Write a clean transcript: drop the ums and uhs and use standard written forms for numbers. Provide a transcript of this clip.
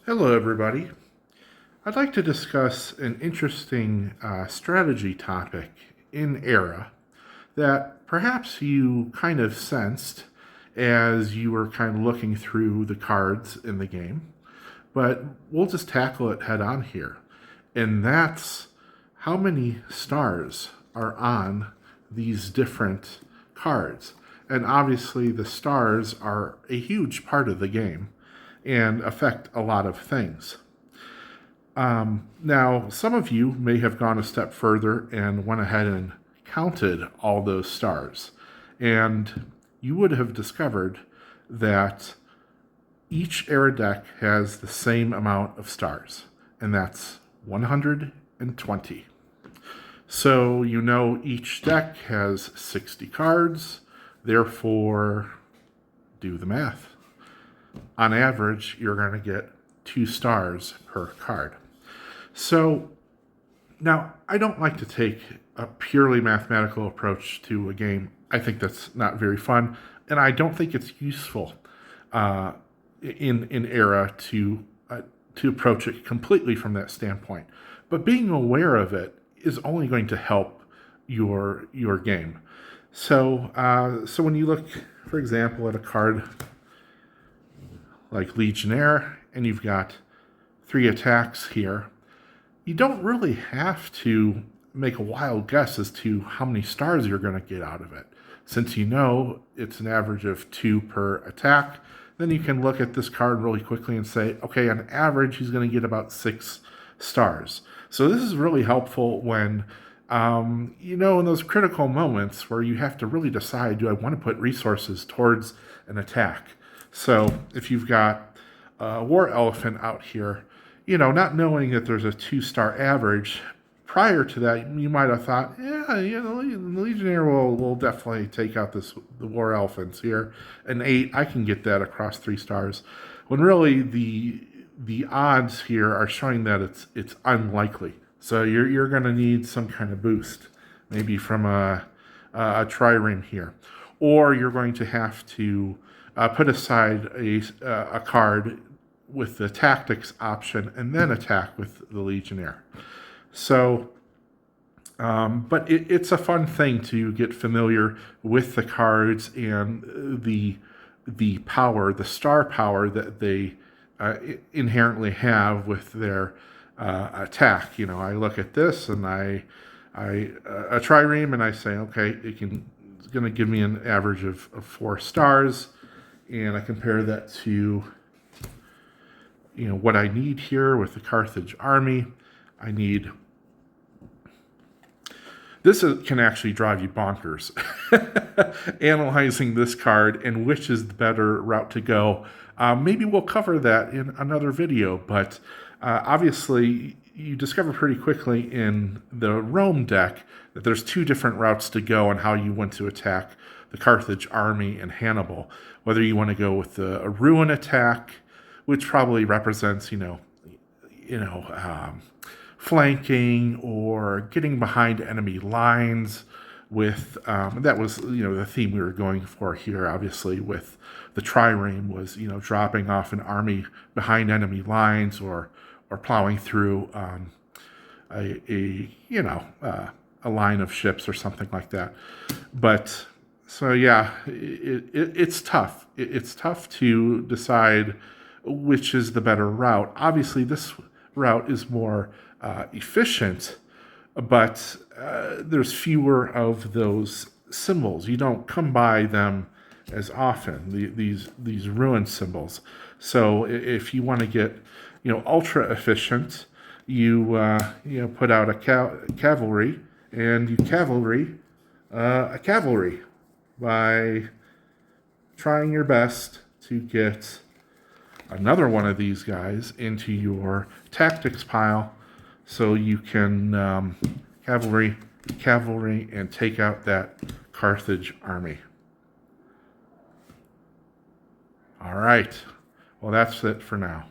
Hello, everybody. I'd like to discuss an interesting strategy topic in Era that perhaps you kind of sensed as you were kind of looking through the cards in the game, but we'll just tackle it head on here. And that's how many stars are on these different cards. And obviously, the stars are a huge part of the game and affect a lot of things. Now, some of you may have gone a step further and went ahead and counted all those stars. And you would have discovered that each Era deck has the same amount of stars, and that's 120. So you know each deck has 60 cards, therefore, do the math. On average, you're going to get 2 stars per card. So now, I don't like to take a purely mathematical approach to a game. I think that's not very fun, and I don't think it's useful in Era to approach it completely from that standpoint. But being aware of it is only going to help your game. So when you look, for example, at a card like Legionnaire, and you've got 3 attacks here, you don't really have to make a wild guess as to how many stars you're going to get out of it. Since you know it's an average of 2 per attack, then you can look at this card really quickly and say, okay, on average, he's going to get about 6 stars. So this is really helpful when, in those critical moments where you have to really decide, do I want to put resources towards an attack? So if you've got a War Elephant out here, not knowing that there's a 2-star average, prior to that, you might have thought, the Legionnaire will definitely take out the War Elephants here. An 8, I can get that across 3 stars. When really the odds here are showing that it's unlikely. So you're going to need some kind of boost, maybe from a trireme here. Or you're going to have to put aside a card with the tactics option and then attack with the Legionnaire. So, but it's a fun thing to get familiar with the cards and the power, the star power that they inherently have with their attack. I look at this and I a trireme and I say, okay, it's going to give me an average of 4 stars. And I compare that to, what I need here with the Carthage army. I need... This can actually drive you bonkers. Analyzing this card and which is the better route to go. Maybe we'll cover that in another video, but obviously you discover pretty quickly in the Rome deck that there's 2 different routes to go on how you want to attack the Carthage army and Hannibal. Whether you want to go with a ruin attack, which probably represents, flanking or getting behind enemy lines with, that was, the theme we were going for here, obviously, with the trireme was, dropping off an army behind enemy lines or plowing through a line of ships or something like that. But so yeah, it's tough. It's tough to decide which is the better route. Obviously, this route is more efficient, but there's fewer of those symbols. You don't come by them as often, these ruin symbols. So if you want to get ultra efficient, you put out a cavalry, and you cavalry a cavalry by trying your best to get another one of these guys into your tactics pile so you can cavalry and take out that Carthage army. All right. Well, that's it for now.